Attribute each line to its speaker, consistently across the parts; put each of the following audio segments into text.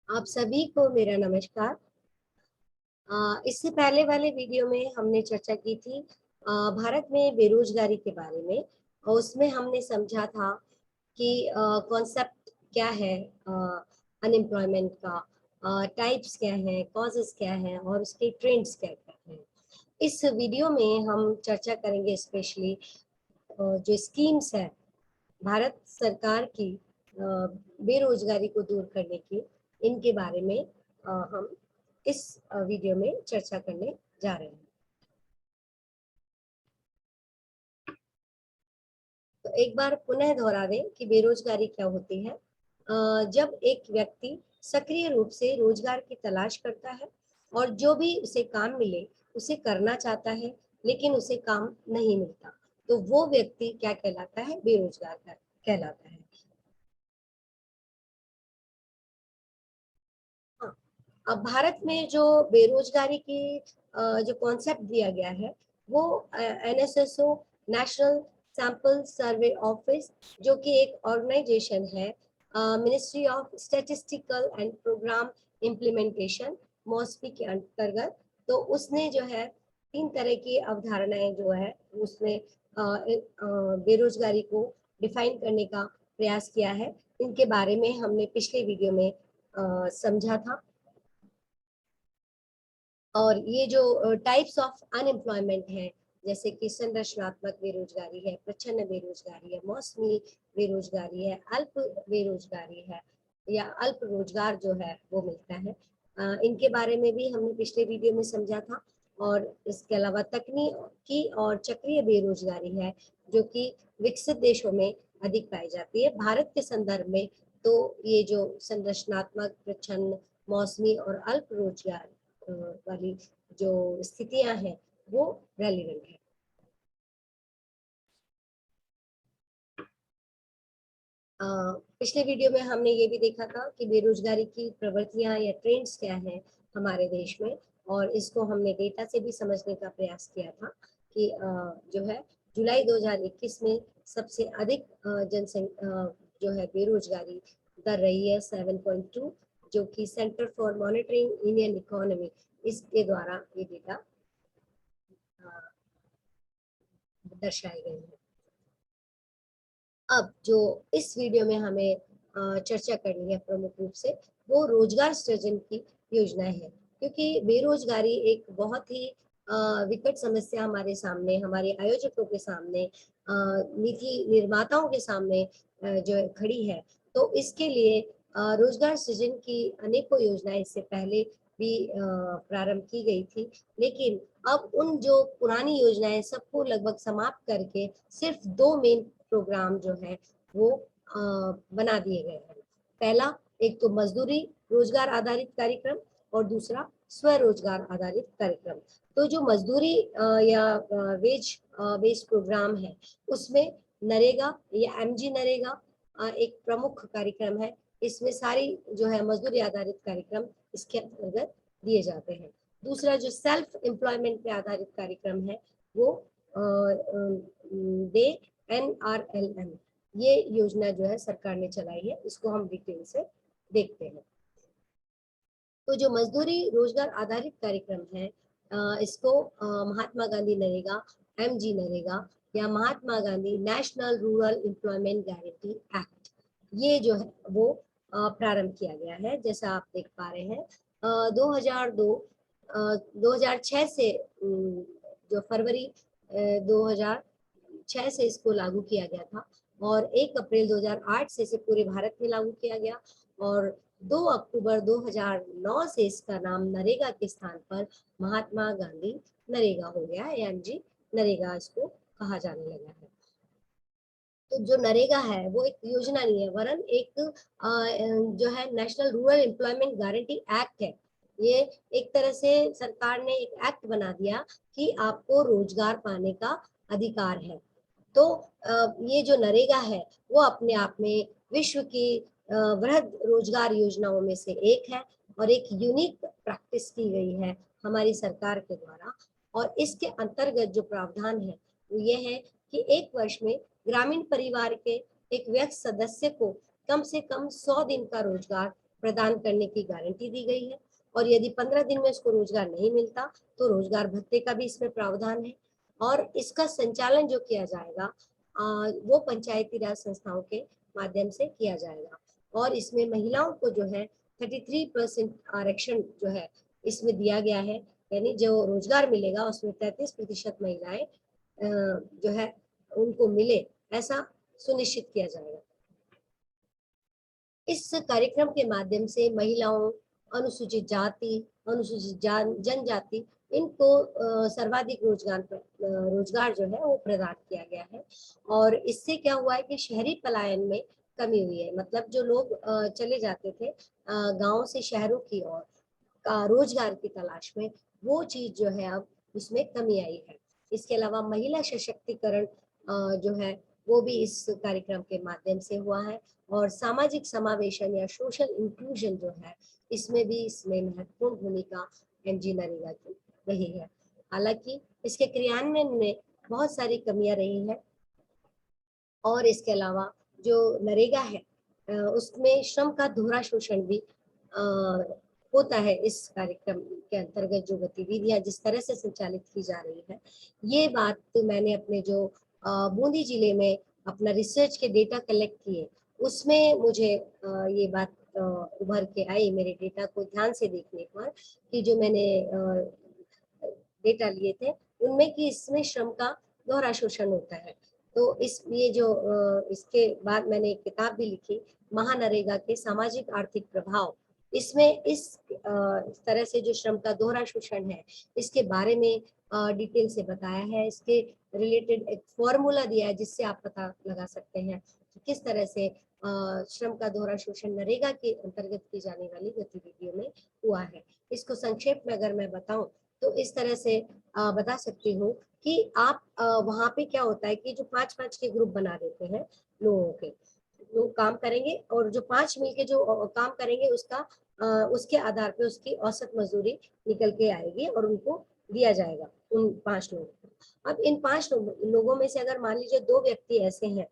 Speaker 1: आप सभी को मेरा नमस्कार। इससे पहले वाले वीडियो में हमने चर्चा की थी भारत में बेरोजगारी के बारे में, और उसमें हमने समझा था कि कॉन्सेप्ट क्या है अनएम्प्लॉयमेंट का, टाइप्स क्या है, कॉजेस क्या है और उसके ट्रेंड्स क्या क्या हैं। इस वीडियो में हम चर्चा करेंगे स्पेशली जो स्कीम्स है भारत सरकार की बेरोजगारी को दूर करने की, इनके बारे में हम इस वीडियो में चर्चा करने जा रहे हैं। तो एक बार पुनः दोहरा दें कि बेरोजगारी क्या होती है। जब एक व्यक्ति सक्रिय रूप से रोजगार की तलाश करता है और जो भी उसे काम मिले उसे करना चाहता है, लेकिन उसे काम नहीं मिलता, तो वो व्यक्ति क्या कहलाता है? बेरोजगार कहलाता है। हाँ, अब भारत में जो बेरोजगारी की जो कॉन्सेप्ट दिया गया है वो NSSO, national sample survey office, जो कि एक ऑर्गेनाइजेशन है, ministry of statistical and programme implementation, MoSPI के अंतर्गत, तो उसने जो है 3 तरह की अवधारणाएं जो है उसने बेरोजगारी को डिफाइन करने का प्रयास किया है। इनके बारे में हमने पिछले वीडियो में समझा था। और ये जो टाइप्स ऑफ अनएम्प्लॉयमेंट है, जैसे कि संरचनात्मक बेरोजगारी है, प्रच्छन्न बेरोजगारी है, मौसमी बेरोजगारी है, अल्प बेरोजगारी है, या अल्प रोजगार जो है वो मिलता है, इनके बारे में भी हमने पिछले वीडियो में समझा था। और इसके अलावा तकनीकी और चक्रीय बेरोजगारी है, जो कि विकसित देशों में अधिक पाई जाती है। भारत के संदर्भ में तो ये जो संरचनात्मक, प्रच्छन्न, मौसमी और अल्प रोजगार वाली जो स्थितियां हैं वो रेलिवेंट है। पिछले वीडियो में हमने ये भी देखा था कि बेरोजगारी की प्रवृत्तियां या ट्रेंड्स क्या हैं हमारे देश में, और इसको हमने डेटा से भी समझने का प्रयास किया था कि जो है जुलाई 2021 में सबसे अधिक जनसंख्या जो है बेरोजगारी दर रही है 7.2, जो कि centre for monitoring Indian economy, इसके द्वारा ये डेटा दर्शाए गए हैं। अब जो इस वीडियो में हमें चर्चा करनी है प्रमुख रूप से, वो रोजगार सृजन की योजनाएं हैं, क्योंकि बेरोजगारी एक बहुत ही विकट समस्या हमारे सामने, हमारे आयोजकों के सामने, नीति निर्माताओं के सामने जो है खड़ी है। तो इसके लिए रोजगार सृजन की अनेकों योजनाएं इससे पहले भी प्रारंभ की गई थी, लेकिन अब उन जो पुरानी योजनाएं सबको लगभग समाप्त करके सिर्फ 2 मेन प्रोग्राम जो है वो बना दिए गए हैं। पहला, एक तो मजदूरी रोजगार आधारित कार्यक्रम, और दूसरा स्वरोजगार आधारित कार्यक्रम। तो जो मजदूरी या वेज बेस्ड प्रोग्राम है, उसमें नरेगा या एमजी नरेगा एक प्रमुख कार्यक्रम है। इसमें सारी जो है मजदूरी आधारित कार्यक्रम इसके अंतर्गत दिए जाते हैं। दूसरा जो सेल्फ एम्प्लॉयमेंट पे आधारित कार्यक्रम है वो दे NRLM, ये योजना जो है सरकार ने चलाई है, इसको हम डिटेल से देखते हैं। तो जो मजदूरी रोजगार आधारित कार्यक्रम है, इसको महात्मा गांधी नरेगा, MG नरेगा, या Mahatma Gandhi national rural employment guarantee act, ये जो है वो प्रारंभ किया गया है। जैसा आप देख पा रहे हैं 2006 से जो फरवरी 2006 से इसको लागू किया गया था, और 1 अप्रैल 2008 से इसे पूरे भारत में लागू किया गया, और 2 अक्टूबर 2009 से इसका नाम नरेगा के स्थान पर महात्मा गांधी नरेगा हो गया है, MG नरेगा इसको कहा जाने लगा है। तो जो नरेगा है वो एक योजना नहीं है, वरन एक जो है national rural employment guarantee act है। ये एक तरह से सरकार ने एक एक्ट बना दिया कि आपको रोजगार पाने का अधिकार है। तो ये जो नरेगा है वो अपने आप में विश्व की वृहद रोजगार योजनाओं में से एक है, और एक यूनिक प्रैक्टिस की गई है हमारी सरकार के द्वारा। और इसके अंतर्गत जो प्रावधान है वो ये है कि 1 वर्ष में ग्रामीण परिवार के एक व्यक्ति सदस्य को कम से कम 100 दिन का रोजगार प्रदान करने की गारंटी दी गई है। और यदि 15 दिन में उसको रोजगार नहीं मिलता तो रोजगार भत्ते का भी इसमें प्रावधान है। और इसका संचालन जो किया जाएगा वो पंचायती राज संस्थाओं के माध्यम से किया जाएगा। और इसमें महिलाओं को जो है 33% आरक्षण जो है इसमें दिया गया है, यानी जो रोजगार मिलेगा उसमें 33% महिलाएं जो है उनको मिले, ऐसा सुनिश्चित किया जाएगा। इस कार्यक्रम के माध्यम से महिलाओं, अनुसूचित जाति, अनुसूचित जनजाति, इनको सर्वाधिक रोजगार जो है वो प्रदान किया गया है। और इससे क्या हुआ है कि शहरी पलायन में कमी हुई है, मतलब जो लोग चले जाते थे गांव से शहरों की ओर का रोजगार की तलाश में, वो चीज जो है अब उसमें कमी आई है। इसके अलावा महिला सशक्तिकरण जो है वो भी इस कार्यक्रम के माध्यम से हुआ है। और सामाजिक समावेशन या सोशल इंक्लूजन जो है इसमें महत्वपूर्ण भूमिका एमजी नरेगा की रही है। हालांकि इसके क्रियान्वयन में बहुत सारी कमियां रही है। और इसके अलावा जो नरेगा है उसमें श्रम का दोहरा शोषण भी होता है। इस कार्यक्रम के अंतर्गत जो गतिविधियां जिस तरह से संचालित की जा रही है, ये बात तो मैंने अपने जो बूंदी जिले में अपना रिसर्च के डेटा कलेक्ट किए उसमें मुझे ये बात उभर के आई मेरे डेटा को ध्यान से देखने पर, कि जो मैंने डेटा लिए थे उनमें कि इसमें श्रम का दोहरा शोषण होता है। तो ये जो इसके बाद मैंने एक किताब भी लिखी, महानरेगा के सामाजिक आर्थिक प्रभाव। इसमें इस तरह से जो श्रम का दोहरा शोषण है इसके बारे में डिटेल से बताया है। इसके रिलेटेड एक फॉर्मूला दिया है जिससे आप पता लगा सकते हैं कि किस तरह से श्रम का दोहरा शोषण नरेगा के अंतर्गत की जाने वाली गतिविधियों में हुआ है। इसको संक्षेप में अगर मैं बताऊं तो इस तरह से बता सकती हूँ कि आप वहाँ पे क्या होता है कि जो 5-5 के ग्रुप बना देते हैं लोगों के, लोग काम करेंगे और जो 5 मिलके जो काम करेंगे उसके आधार पे उसकी औसत मजदूरी निकल के आएगी और उनको दिया जाएगा उन 5 लोगों को। अब इन 5 लोगों में से अगर मान लीजिए 2 व्यक्ति ऐसे हैं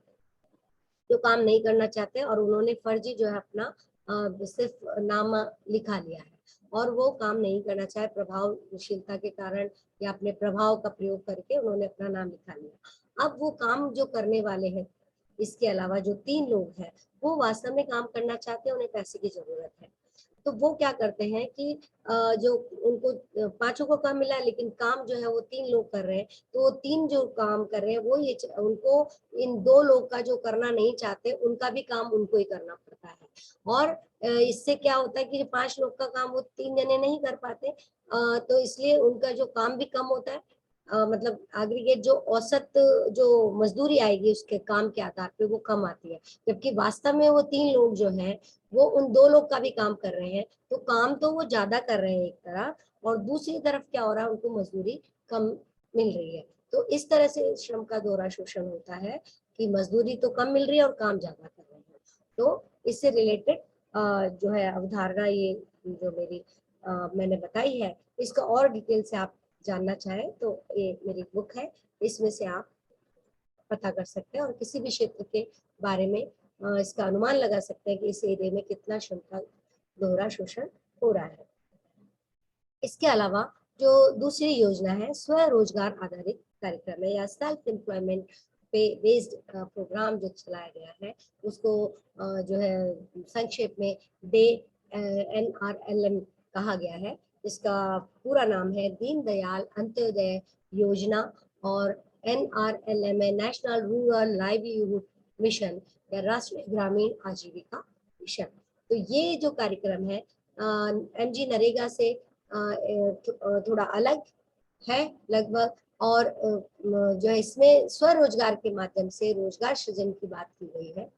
Speaker 1: जो काम नहीं करना चाहते और उन्होंने फर्जी जो है अपना सिर्फ नाम लिखा लिया है और वो काम नहीं करना चाहे, प्रभावशीलता के कारण या अपने प्रभाव का प्रयोग करके उन्होंने अपना नाम लिखा लिया। अब वो काम जो करने वाले हैं, इसके अलावा जो 3 लोग हैं वो वास्तव में काम करना चाहते हैं, उन्हें पैसे की जरूरत है। तो वो क्या करते हैं कि जो उनको 5 को काम मिला है लेकिन काम जो है वो 3 लोग कर रहे हैं, तो वो 3 जो काम कर रहे हैं वो ये उनको इन 2 लोग का जो करना नहीं चाहते उनका भी काम उनको ही करना पड़ता है। और इससे क्या होता है कि जो 5 लोग का काम वो 3 जने नहीं कर पाते, तो इसलिए उनका जो काम भी कम होता है। मतलब एग्रीगेट जो औसत जो मजदूरी आएगी उसके काम के आधार पे वो कम आती है, जबकि वास्तव में वो 3 लोग जो हैं वो उन 2 लोग का भी काम कर रहे हैं, तो काम तो वो ज्यादा कर रहे हैं एक तरफ, और दूसरी तरफ क्या हो रहा है उनको मजदूरी कम मिल रही है। तो इस तरह से श्रम का दोहरा शोषण होता है कि मजदूरी तो कम मिल रही है और काम ज्यादा कर रहे हैं। तो इससे रिलेटेड जो है अवधारणा ये जो मेरी मैंने बताई है, इसका और डिटेल से आप जानना चाहें तो ये मेरी बुक है, इसमें से आप पता कर सकते हैं और किसी भी क्षेत्र के बारे में इसका अनुमान लगा सकते हैं कि इस एरिया में कितना श्रम का दोहरा शोषण हो रहा है। इसके अलावा जो दूसरी योजना है स्वरोजगार आधारित कार्यक्रम है या सेल्फ एम्प्लॉयमेंट पे बेस्ड प्रोग्राम जो चलाया गया है, उसको जो है संक्षेप में डे NRLM कहा गया है। इसका पूरा नाम है दीनदयाल अंत्योदय योजना, और NRLM है नेशनल रूरल लाइवलीहुड मिशन या राष्ट्रीय ग्रामीण आजीविका मिशन। तो ये जो कार्यक्रम है एमजी नरेगा से थोड़ा अलग है लगभग, और जो है इसमें स्वरोजगार के माध्यम से रोजगार सृजन की बात की गई है।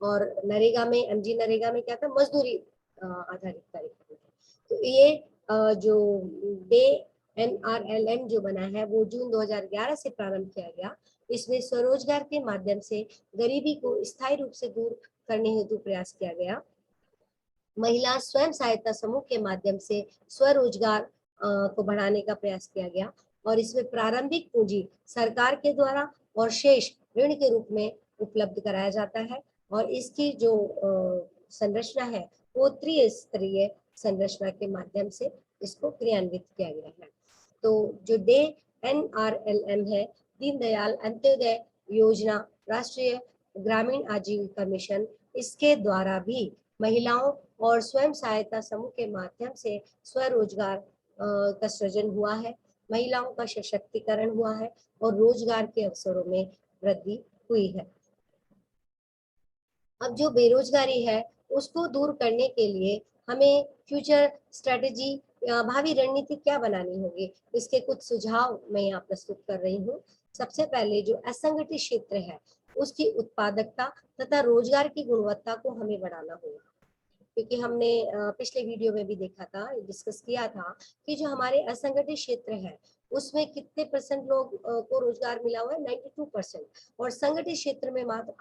Speaker 1: और नरेगा में, एमजी नरेगा में क्या था, मजदूरी आधारित कार्यक्रम है। तो ये जो डे NRLM जो बना है वो जून 2011 से प्रारंभ किया गया। इसमें स्वरोजगार के माध्यम से गरीबी को स्थायी रूप से दूर करने हेतु प्रयास किया गया। महिला स्वयं सहायता समूह के माध्यम से स्वरोजगार को बढ़ाने का प्रयास किया गया, और इसमें प्रारंभिक पूंजी सरकार के द्वारा और शेष ऋण के रूप में उपलब्ध कराया जाता है। और इसकी जो संरचना है वो त्रिस्तरीय संरचना के माध्यम से इसको क्रियान्वित किया गया है। तो जो NRLM है, दीनदयाल अंत्योदय योजना, राष्ट्रीय ग्रामीण आजीविका मिशन, इसके द्वारा भी महिलाओं और स्वयं सहायता समूह के माध्यम से स्वरोजगार का सृजन हुआ है, महिलाओं का सशक्तिकरण हुआ है और रोजगार के अवसरों में वृद्धि हुई है। अब जो बेरोजगारी है उसको दूर करने के लिए हमें फ्यूचर स्ट्रेटेजी, भावी रणनीति क्या बनानी होगी, इसके कुछ सुझाव मैं यहाँ प्रस्तुत कर रही हूँ। सबसे पहले जो असंगठित क्षेत्र है उसकी उत्पादकता तथा रोजगार की गुणवत्ता को हमें बढ़ाना होगा, क्योंकि हमने पिछले वीडियो में भी देखा था, डिस्कस किया था कि जो हमारे असंगठित क्षेत्र है उसमें कितने परसेंट लोग को रोजगार मिला हुआ है, 92%, और संगठित क्षेत्र में मात्र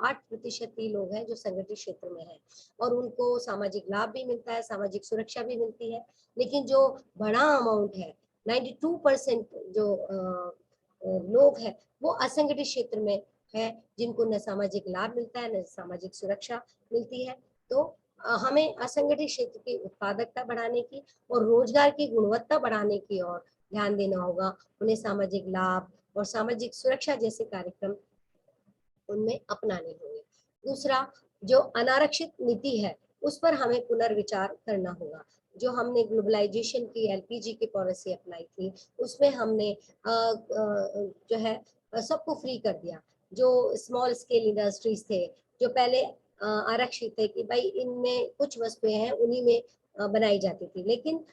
Speaker 1: 8% ही लोग हैं जो संगठित क्षेत्र में हैं और उनको सामाजिक लाभ भी मिलता है, सामाजिक सुरक्षा भी मिलती है। लेकिन जो बड़ा अमाउंट है, 92% जो लोग हैं वो असंगठित क्षेत्र में है, जिनको न सामाजिक लाभ मिलता है न सामाजिक सुरक्षा मिलती है। तो हमें असंगठित क्षेत्र की उत्पादकता बढ़ाने की और रोजगार की गुणवत्ता बढ़ाने की ओर ध्यान देना होगा। उन्हें सामाजिक लाभ और सामाजिक सुरक्षा जैसे कार्यक्रम उनमें अपनाने होंगे। दूसरा, जो अनारक्षित नीति है उस पर हमें पुनर्विचार करना होगा। जो हमने ग्लोबलाइजेशन की LPG की पॉलिसी अपनाई थी उसमें हमने जो है सबको फ्री कर दिया। जो स्मॉल स्केल इंडस्ट्रीज थे जो पहले आरक्षित थे कि भाई इनमें कुछ वस्तुएं हैं उन्हीं में बनाई जाती थी, लेकिन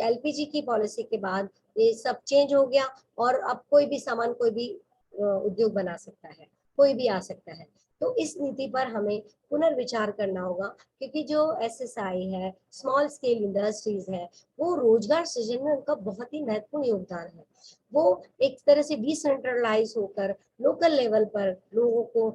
Speaker 1: LPG की पॉलिसी के बाद ये सब चेंज हो गया और अब कोई भी सामान कोई भी उद्योग बना सकता है, कोई भी आ सकता है। तो इस नीति पर हमें पुनर्विचार करना होगा, क्योंकि जो SSI है, स्मॉल स्केल इंडस्ट्रीज है, वो रोजगार सृजन में उनका बहुत ही महत्वपूर्ण योगदान है। वो एक तरह से डिसेंट्रलाइज होकर लोकल लेवल पर लोगों को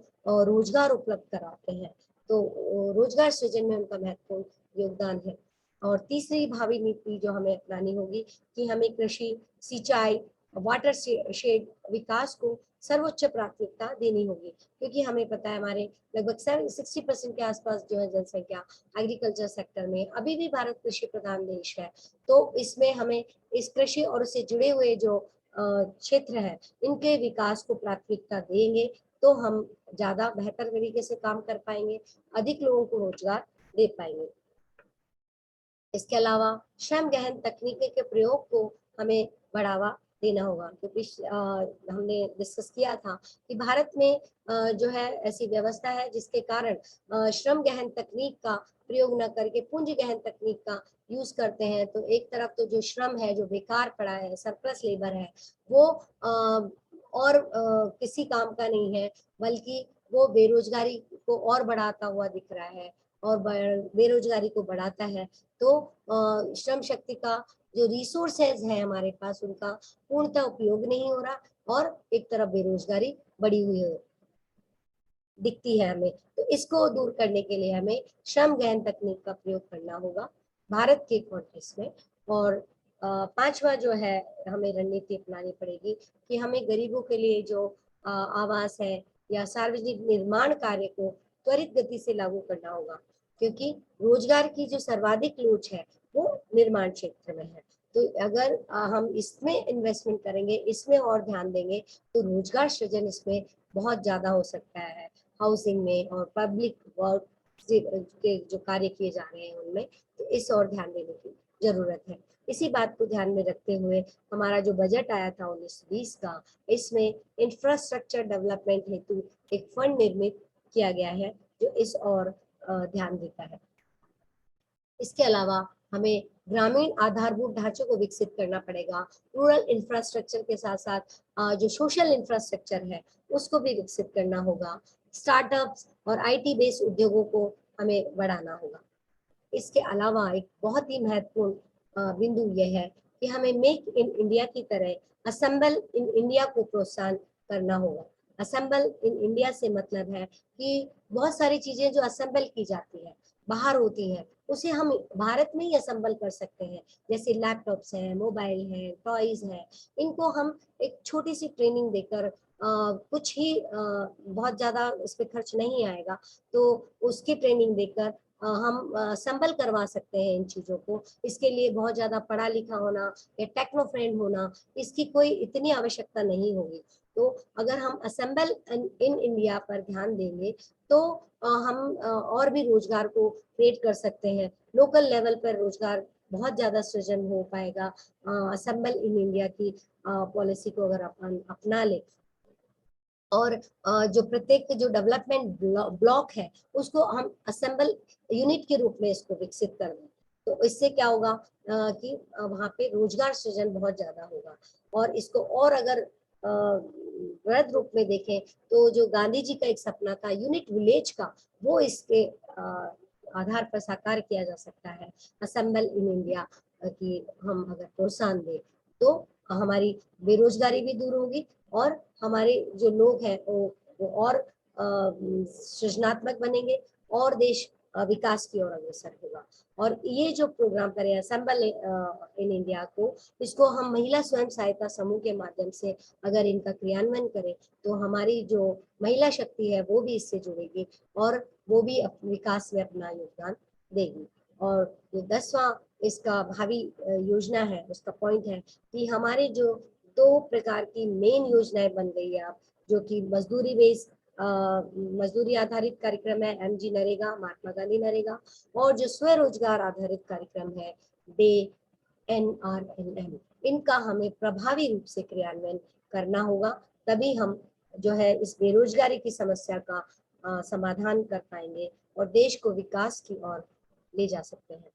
Speaker 1: रोजगार उपलब्ध कराते हैं, तो रोजगार सृजन में उनका महत्वपूर्ण योगदान है। और तीसरी भावी नीति जो हमें अपनानी होगी कि हमें कृषि, सिंचाई, वाटर शेड विकास को सर्वोच्च प्राथमिकता देनी होगी, क्योंकि हमें पता है हमारे लगभग 60% के आसपास जो है जनसंख्या एग्रीकल्चर सेक्टर में, अभी भी भारत कृषि प्रधान देश है। तो इसमें हमें इस कृषि और उससे जुड़े हुए जो क्षेत्र है इनके विकास को प्राथमिकता देंगे तो हम ज्यादा बेहतर तरीके से काम कर पाएंगे, अधिक लोगों को रोजगार दे पाएंगे। इसके अलावा श्रम गहन तकनीकी के प्रयोग को हमें बढ़ावा देना होगा, क्योंकि हमने डिस्कस किया था कि भारत में जो है ऐसी व्यवस्था है जिसके कारण श्रम गहन तकनीक का प्रयोग न करके पूंजी गहन तकनीक का यूज करते हैं। तो एक तरफ तो जो श्रम है जो बेकार पड़ा है, सरप्लस लेबर है, वो और किसी काम का नहीं है, बल्कि वो बेरोजगारी को और बढ़ाता हुआ दिख रहा है और बेरोजगारी को बढ़ाता है। तो श्रम शक्ति का जो रिसोर्सेज है हमारे पास उनका पूर्णतः उपयोग नहीं हो रहा और एक तरफ बेरोजगारी बढ़ी हुई दिखती है हमें। तो इसको दूर करने के लिए हमें श्रम गहन तकनीक का प्रयोग करना होगा भारत के कॉन्टेक्स्ट में। और पांचवा जो है हमें रणनीति अपनानी पड़ेगी कि हमें गरीबों के लिए जो आवास है या सार्वजनिक निर्माण कार्य को त्वरित गति से लागू करना होगा, क्योंकि रोजगार की जो सर्वाधिक लोच है वो निर्माण क्षेत्र में है। तो अगर हम इसमें इन्वेस्टमेंट करेंगे, इसमें और ध्यान देंगे, तो रोजगार सृजन इसमें बहुत ज्यादा हो सकता है। हाउसिंग में और पब्लिक वर्क के जो कार्य किए जा रहे हैं उनमें, तो इस और ध्यान देने की जरूरत है। इसी बात को ध्यान में रखते हुए हमारा जो बजट आया था 19-20 का, इसमें इंफ्रास्ट्रक्चर डेवलपमेंट हेतु एक फंड निर्मित किया गया है जो इस और ध्यान देता है। इसके अलावा हमें ग्रामीण आधारभूत ढांचे को विकसित करना पड़ेगा। रूरल इंफ्रास्ट्रक्चर के साथ साथ जो सोशल इंफ्रास्ट्रक्चर है उसको भी विकसित करना होगा। स्टार्टअप्स और IT बेस्ड उद्योगों को हमें बढ़ाना होगा। इसके अलावा एक बहुत ही महत्वपूर्ण बिंदु यह है कि हमें मेक इन इंडिया की तरह असेंबल इन इंडिया को प्रोत्साहन करना होगा। असेंबल इन इंडिया से मतलब है कि बहुत सारी चीजें जो असेंबल की जाती है बाहर होती है उसे हम भारत में ही असेंबल कर सकते हैं। जैसे लैपटॉप्स हैं, मोबाइल हैं, टॉयज हैं, इनको हम एक छोटी सी ट्रेनिंग देकर कुछ ही बहुत ज्यादा इस पे खर्च नहीं आएगा, तो उसकी ट्रेनिंग देकर हम संबल करवा सकते हैं इन चीजों को। इसके लिए बहुत ज्यादा पढ़ा लिखा होना या टेक्नो फ्रेंड होना, इसकी कोई इतनी आवश्यकता नहीं होगी। तो अगर हम असेंबल इन इंडिया पर ध्यान देंगे तो हम और भी रोजगार को क्रिएट कर सकते हैं। लोकल लेवल पर रोजगार बहुत ज्यादा सृजन हो पाएगा असेंबल इन इंडिया की पॉलिसी को अगर अपन अपना ले। और जो प्रत्येक जो डेवलपमेंट ब्लॉक है उसको हम असेंबल यूनिट के रूप में इसको विकसित कर दें, तो इससे क्या होगा कि वहाँ पे रोजगार सृजन बहुत ज्यादा होगा। और इसको और अगर वृहद रूप में देखें तो जो गांधी जी का एक सपना था यूनिट विलेज का, वो इसके आधार पर साकार किया जा सकता है। असेंबल इन इंडिया की हम अगर प्रोत्साहन दें तो हमारी बेरोजगारी भी दूर होगी और हमारे जो लोग हैं वो और सृजनात्मक बनेंगे और देश विकास की ओर अग्रसर होगा। और ये जो प्रोग्राम करें असेंबल इन इंडिया को, इसको हम महिला स्वयं सहायता समूह के माध्यम से अगर इनका क्रियान्वयन करें तो हमारी जो महिला शक्ति है वो भी इससे जुड़ेगी और वो भी विकास में अपना योगदान देगी। और जो 10वां इसका भावी योजना है उसका पॉइंट है कि हमारे जो 2 प्रकार की मेन योजनाएं बन गई है अब, जो कि मजदूरी बेस्ड मजदूरी आधारित कार्यक्रम है एमजी नरेगा, महात्मा गांधी नरेगा, और जो स्वरोजगार आधारित कार्यक्रम है डे NRLM। इनका हमें प्रभावी रूप से क्रियान्वयन करना होगा, तभी हम जो है इस बेरोजगारी की समस्या का समाधान कर पाएंगे और देश को विकास की ओर ले जा सकते हैं।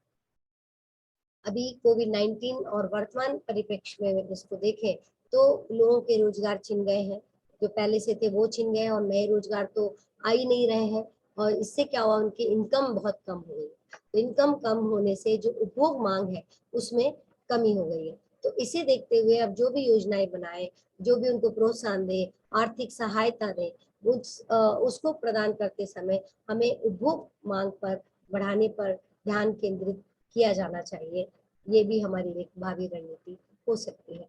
Speaker 1: अभी कोविड-19 और वर्तमान परिप्रेक्ष्य में इसको देखें तो लोगों के रोजगार छिन गए हैं, जो पहले से थे वो छिन गए और नए रोजगार तो आ ही नहीं रहे हैं। और इससे क्या हुआ, उनकी इनकम बहुत कम हो गई। तो इनकम कम होने से जो उपभोग मांग है उसमें कमी हो गई है। तो इसे देखते हुए अब जो भी योजनाएं बनाए, जो भी उनको प्रोत्साहन दे, आर्थिक सहायता दे, उसको प्रदान करते समय हमें उपभोग मांग पर बढ़ाने पर ध्यान केंद्रित किया जाना चाहिए। ये भी हमारी एक भावी रणनीति हो सकती है।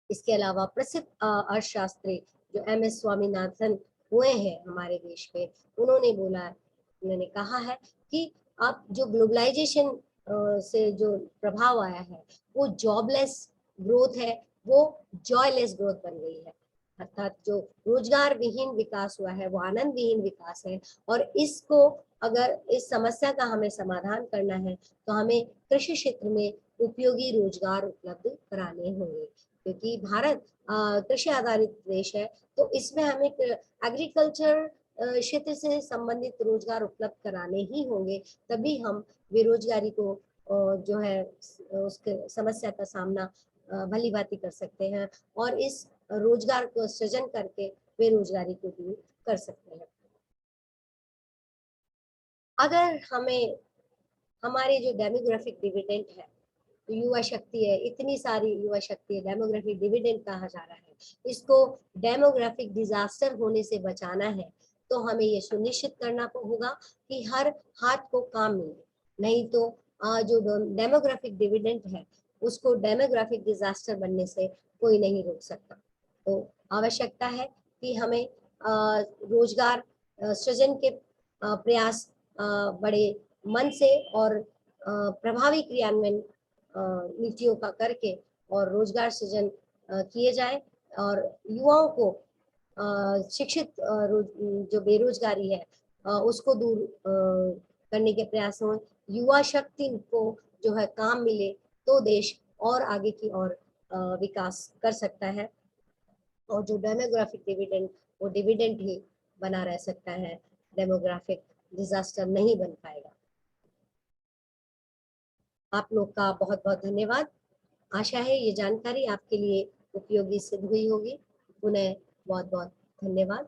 Speaker 1: इसके अलावा प्रसिद्ध अर्थशास्त्री जो MS स्वामीनाथन हुए हैं हमारे देश में, उन्होंने कहा है कि आप जो ग्लोबलाइजेशन से जो प्रभाव आया है वो जॉबलेस ग्रोथ है, वो जॉयलेस ग्रोथ बन गई है। अर्थात जो रोजगार विहीन विकास हुआ है वो आनंद विहीन विकास है। और इसको अगर इस समस्या का हमें समाधान करना है तो हमें कृषि क्षेत्र में उपयोगी रोजगार उपलब्ध कराने होंगे, क्योंकि भारत कृषि आधारित देश है। तो इसमें हमें एग्रीकल्चर क्षेत्र से संबंधित रोजगार उपलब्ध कराने ही होंगे, तभी हम बेरोजगारी को जो है उसके समस्या का सामना भली भांति कर सकते हैं और इस रोजगार को सृजन करके बेरोजगारी को दूर कर सकते हैं। अगर हमें हमारे जो डेमोग्राफिक डिविडेंड है, तो युवा शक्ति है, इतनी सारी युवा शक्ति है, डेमोग्राफिक डिविडेंड कहा जा रहा है, इसको डेमोग्राफिक डिजास्टर होने से बचाना है तो हमें ये सुनिश्चित करना होगा कि हर हाथ को काम मिले। नहीं तो जो डेमोग्राफिक डिविडेंड है उसको डेमोग्राफिक डिजास्टर बनने से कोई नहीं रोक सकता। तो आवश्यकता है कि हमें रोजगार सृजन के प्रयास बड़े मन से और प्रभावी क्रियान्वयन नीतियों का करके और रोजगार सृजन किए जाए और युवाओं को शिक्षित जो बेरोजगारी है उसको दूर करने के प्रयास हों। युवा शक्ति को जो है काम मिले तो देश और आगे की ओर विकास कर सकता है और जो डेमोग्राफिक डिविडेंड वो डिविडेंड ही बना रह सकता है, डेमोग्राफिक डिजास्टर नहीं बन पाएगा। आप लोग का बहुत बहुत धन्यवाद। आशा है ये जानकारी आपके लिए उपयोगी सिद्ध हुई होगी। पुनः बहुत बहुत धन्यवाद।